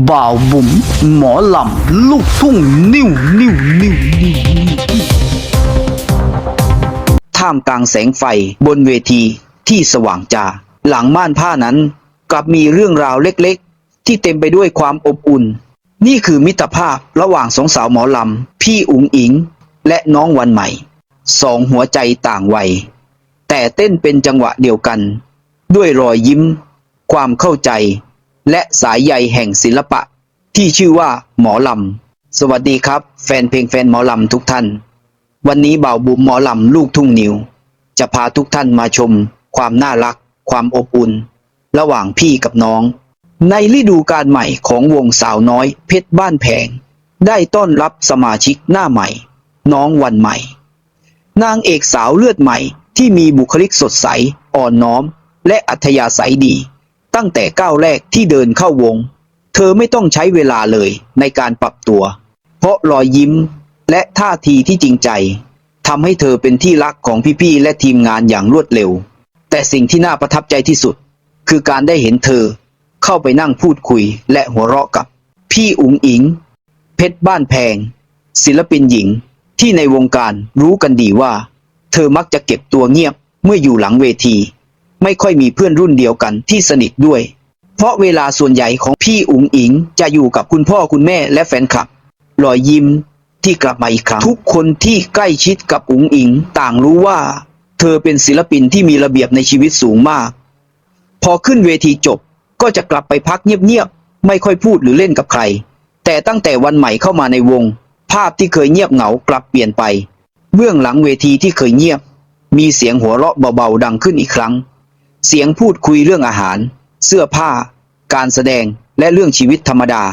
บ่าวบุ๋มหมอลำลูกทุ่งนิ้วท่ามกลางแสงไฟบนเวทีที่สว่างจ้าหลังม่านผ้านั้นกลับมีเรื่องราวเล็กๆที่เต็มไปด้วยความอบอุ่นนี่คือมิตรภาพระหว่างสองสาวหมอลำพี่อุ๋งอิงและน้องวันใหม่สองหัวใจต่างวัยแต่เต้นเป็นจังหวะเดียวกันด้วยรอยยิ้มความเข้าใจและสายใยแห่งศิลปะที่ชื่อว่าหมอลำสวัสดีครับแฟนเพลงแฟนหมอลำทุกท่านวันนี้บ่าวบุ๋มหมอลำลูกทุ่งนิวจะพาทุกท่านมาชมความน่ารักความอบอุ่นระหว่างพี่กับน้องในฤดูกาลใหม่ของวงสาวน้อยเพชรบ้านแพงได้ต้อนรับสมาชิกหน้าใหม่น้องวันใหม่นางเอกสาวเลือดใหม่ที่มีบุคลิกสดใสอ่อนน้อมและอัธยาศัยดีตั้งแต่ก้าวแรกที่เดินเข้าวงเธอไม่ต้องใช้เวลาเลยในการปรับตัวเพราะรอยยิ้มและท่าทีที่จริงใจทำให้เธอเป็นที่รักของพี่ๆและทีมงานอย่างรวดเร็วแต่สิ่งที่น่าประทับใจที่สุดคือการได้เห็นเธอเข้าไปนั่งพูดคุยและหัวเราะกับพี่อุ๋งอิงเพชรบ้านแพงศิลปินหญิงที่ในวงการรู้กันดีว่าเธอมักจะเก็บตัวเงียบเมื่ออยู่หลังเวทีไม่ค่อยมีเพื่อนรุ่นเดียวกันที่สนิทด้วยเพราะเวลาส่วนใหญ่ของพี่อุ๋งอิงจะอยู่กับคุณพ่อคุณแม่และแฟนคลับรอยยิ้มที่กลับมาอีกครั้งทุกคนที่ใกล้ชิดกับอุ๋งอิงต่างรู้ว่าเธอเป็นศิลปินที่มีระเบียบในชีวิตสูงมากพอขึ้นเวทีจบก็จะกลับไปพักเงียบๆไม่ค่อยพูดหรือเล่นกับใครแต่ตั้งแต่วันใหม่เข้ามาในวงภาพที่เคยเงียบเหงากลับเปลี่ยนไปเบื้องหลังเวทีที่เคยเงียบมีเสียงหัวเราะเบาๆดังขึ้นอีกครั้งเสียงพูดคุยเรื่องอาหารเสื้อผ้าการแสดงและเรื่องชีวิตธรรมดา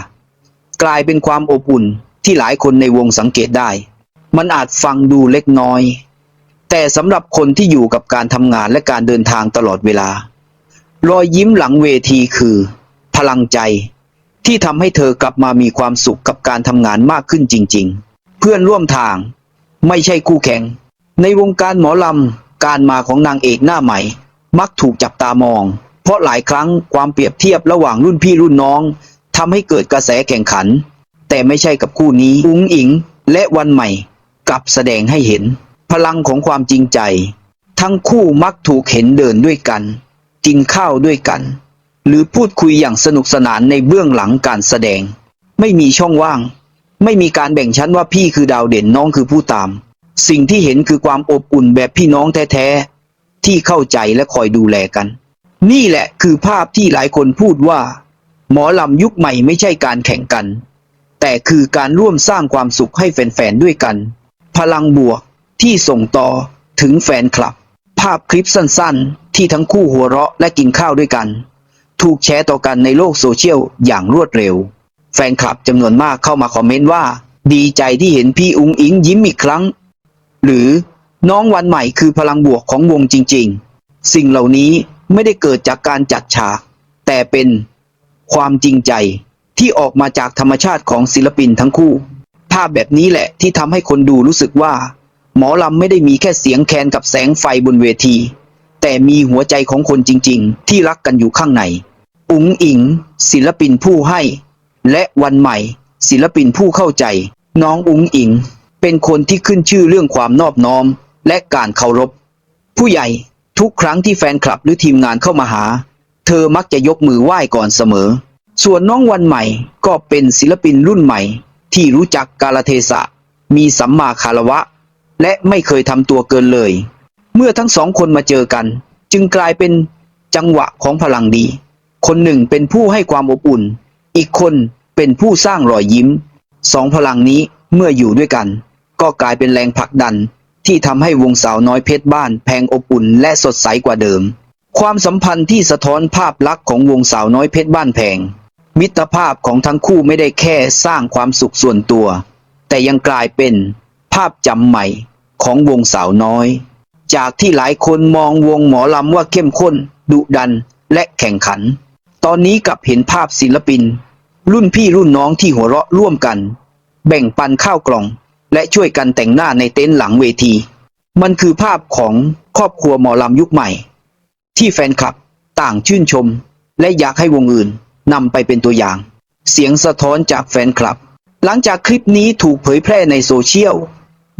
กลายเป็นความอบอุ่นที่หลายคนในวงสังเกตได้มันอาจฟังดูเล็กน้อยแต่สำหรับคนที่อยู่กับการทำงานและการเดินทางตลอดเวลารอยยิ้มหลังเวทีคือพลังใจที่ทำให้เธอกลับมามีความสุขกับการทำงานมากขึ้นจริงๆเพื่อนร่วมทางไม่ใช่คู่แข่งในวงการหมอลำการมาของนางเอกหน้าใหม่มักถูกจับตามองเพราะหลายครั้งความเปรียบเทียบระหว่างรุ่นพี่รุ่นน้องทำให้เกิดกระแสแข่งขันแต่ไม่ใช่กับคู่นี้อุ๋งอิงและวันใหม่กลับแสดงให้เห็นพลังของความจริงใจทั้งคู่มักถูกเห็นเดินด้วยกันกินข้าวด้วยกันหรือพูดคุยอย่างสนุกสนานในเบื้องหลังการแสดงไม่มีช่องว่างไม่มีการแบ่งชั้นว่าพี่คือดาวเด่นน้องคือผู้ตามสิ่งที่เห็นคือความอบอุ่นแบบพี่น้องแท้ๆที่เข้าใจและคอยดูแลกันนี่แหละคือภาพที่หลายคนพูดว่าหมอลำยุคใหม่ไม่ใช่การแข่งกันแต่คือการร่วมสร้างความสุขให้แฟนๆด้วยกันพลังบวกที่ส่งต่อถึงแฟนคลับภาพคลิปสั้นๆที่ทั้งคู่หัวเราะและกินข้าวด้วยกันถูกแชร์ต่อกันในโลกโซเชียลอย่างรวดเร็วแฟนคลับจำนวนมากเข้ามาคอมเมนต์ว่าดีใจที่เห็นพี่อุ๋งอิงยิ้มอีกครั้งหรือน้องวันใหม่คือพลังบวกของวงจริงๆสิ่งเหล่านี้ไม่ได้เกิดจากการจัดฉากแต่เป็นความจริงใจที่ออกมาจากธรรมชาติของศิลปินทั้งคู่ภาพแบบนี้แหละที่ทำให้คนดูรู้สึกว่าหมอลำไม่ได้มีแค่เสียงแคนกับแสงไฟบนเวทีแต่มีหัวใจของคนจริงๆที่รักกันอยู่ข้างในอุ๋งอิงศิลปินผู้ให้และวันใหม่ศิลปินผู้เข้าใจน้องอุ๋งอิงเป็นคนที่ขึ้นชื่อเรื่องความนอบน้อมและการเคารพผู้ใหญ่ทุกครั้งที่แฟนคลับหรือทีมงานเข้ามาหาเธอมักจะยกมือไหว้ก่อนเสมอส่วนน้องวันใหม่ก็เป็นศิลปินรุ่นใหม่ที่รู้จักกาลเทศะมีสัมมาคารวะและไม่เคยทำตัวเกินเลยเมื่อทั้งสองคนมาเจอกันจึงกลายเป็นจังหวะของพลังดีคนหนึ่งเป็นผู้ให้ความอบอุ่นอีกคนเป็นผู้สร้างรอยยิ้มสองพลังนี้เมื่ออยู่ด้วยกันก็กลายเป็นแรงผลักดันที่ทำให้วงสาวน้อยเพชรบ้านแพงอบอุ่นและสดใสกว่าเดิมความสัมพันธ์ที่สะท้อนภาพลักษณ์ของวงสาวน้อยเพชรบ้านแพงมิตรภาพของทั้งคู่ไม่ได้แค่สร้างความสุขส่วนตัวแต่ยังกลายเป็นภาพจำใหม่ของวงสาวน้อยจากที่หลายคนมองวงหมอลำว่าเข้มข้นดุดันและแข่งขันตอนนี้กลับเห็นภาพศิลปินรุ่นพี่รุ่นน้องที่หัวเราะร่วมกันแบ่งปันข้าวกล่องและช่วยกันแต่งหน้าในเต็นท์หลังเวทีมันคือภาพของครอบครัวหมอลำยุคใหม่ที่แฟนคลับต่างชื่นชมและอยากให้วงอื่นนำไปเป็นตัวอย่าง เสียงสะท้อนจากแฟนคลับ หลังจากคลิปนี้ถูกเผยแพร่ในโซเชียล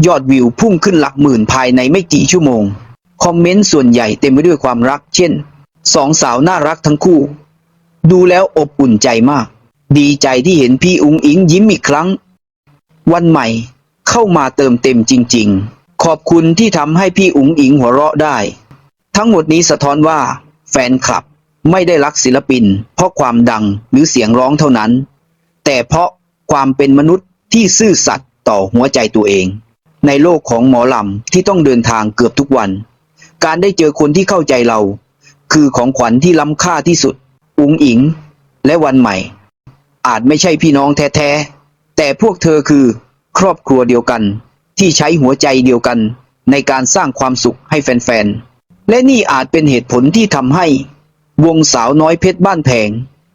ยอดวิวพุ่งขึ้นหลักหมื่นภายในไม่กี่ชั่วโมง คอมเมนต์ส่วนใหญ่เต็มไปด้วยความรัก เช่น สองสาวน่ารักทั้งคู่ ดูแล้วอบอุ่นใจมาก ดีใจที่เห็นพี่อุ๋งอิงยิ้มอีกครั้ง วันใหม่เข้ามาเติมเต็มจริงๆ ขอบคุณที่ทำให้พี่อุ๋งอิงหัวเราะได้ ทั้งหมดนี้สะท้อนว่าแฟนคลับไม่ได้รักศิลปินเพราะความดังหรือเสียงร้องเท่านั้น แต่เพราะความเป็นมนุษย์ที่ซื่อสัตย์ต่อหัวใจตัวเอง ในโลกของหมอลำที่ต้องเดินทางเกือบทุกวัน การได้เจอคนที่เข้าใจเรา คือของขวัญที่ล้ำค่าที่สุด อุ๋งอิงและวันใหม่ อาจไม่ใช่พี่น้องแท้ๆแต่พวกเธอคือครอบครัวเดียวกันที่ใช้หัวใจเดียวกันในการสร้างความสุขให้แฟนๆและนี่อาจเป็นเหตุผลที่ทำให้วงสาวน้อยเพชรบ้านแพง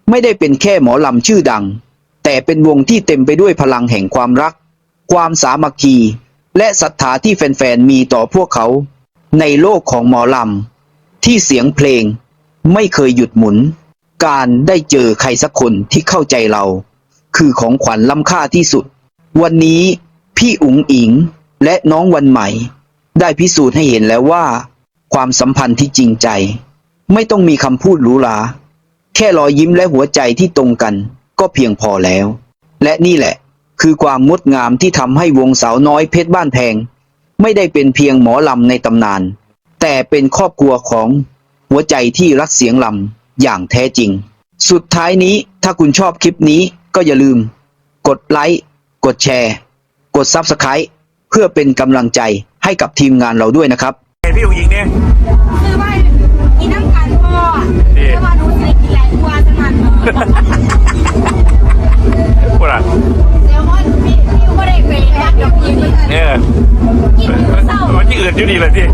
ไม่ได้เป็นแค่หมอลำชื่อดังแต่เป็นวงที่เต็มไปด้วยพลังแห่งความรักความสามัคคีและศรัทธาที่แฟนๆมีต่อพวกเขาในโลกของหมอลำที่เสียงเพลงไม่เคยหยุดหมุนการได้เจอใครสักคนที่เข้าใจเราคือของขวัญล้ำค่าที่สุดวันนี้พี่อุ๋งอิงและน้องวันใหม่ได้พิสูจน์ให้เห็นแล้วว่าความสัมพันธ์ที่จริงใจไม่ต้องมีคำพูดหรูหราแค่รอยยิ้มและหัวใจที่ตรงกันก็เพียงพอแล้วและนี่แหละคือความงดงามที่ทำให้วงสาวน้อยเพชรบ้านแพงไม่ได้เป็นเพียงหมอลำในตำนานแต่เป็นครอบครัวของหัวใจที่รักเสียงลำอย่างแท้จริงสุดท้ายนี้ถ้าคุณชอบคลิปนี้ก็อย่าลืมกดไลค์กดแชร์กด Subscribe เพื่อเป็นกำลังใจให้กับทีมงานเราด้วยนะครับเห็นพี่อุ๋งอิงเนี่ย คือว่ากินน้ำกันพ่อแต่ว่าหนูจะกินหลายตัวจังมัน พูดอะไร เดี๋ยวว่าพี่ก็ได้ไปวัดกับพี่เหมือนกัน เนี่ย กินอยู่เศร้า มันที่อื่นอยู่ดีเลยที่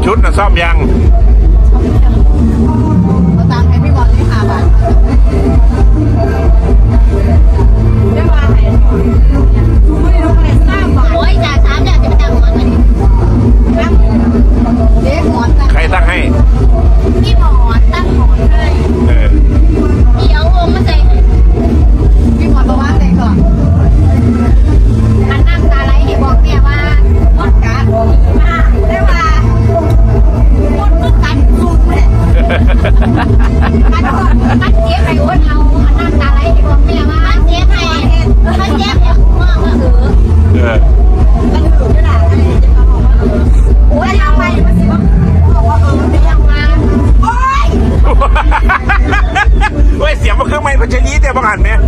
ชุดน่ะซ่อมยัง เอาตังค์ให้พี่บอลเลยค่ะบาทได้ว่าไหนไม่รู้อะไรทราบว่าโอ้ยจ่าย3อย่างจะไปตั้งหมอนมันตั้งเด็กหมอนตั้ง ใครตั้งให้ พี่หมอนตั้งหมอนให้ เออ พี่เอาวงมาใส่พี่หมอนบอกว่าอะไรก่อนอันนั่งตาไหลให้บอกแม่ว่าหมดการดีมากได้ว่าหมดมือกันสูงเลยมันเจ็บไอ้อ้วนเอาอันนั่งตาไหลให้บอกแม่ว่ามันเจ็บไอ้มันเจ็บเนี่ยมากว่าเออ มันถือด้วยล่ะอะไรจะมาบอกว่าโอ้ยเอาไปมันสิว่าบอกว่าไม่ยังมาโอ้ย เว้ยเสียงมันเครื่องไม้พัชรีแต่บางอันเนี่ย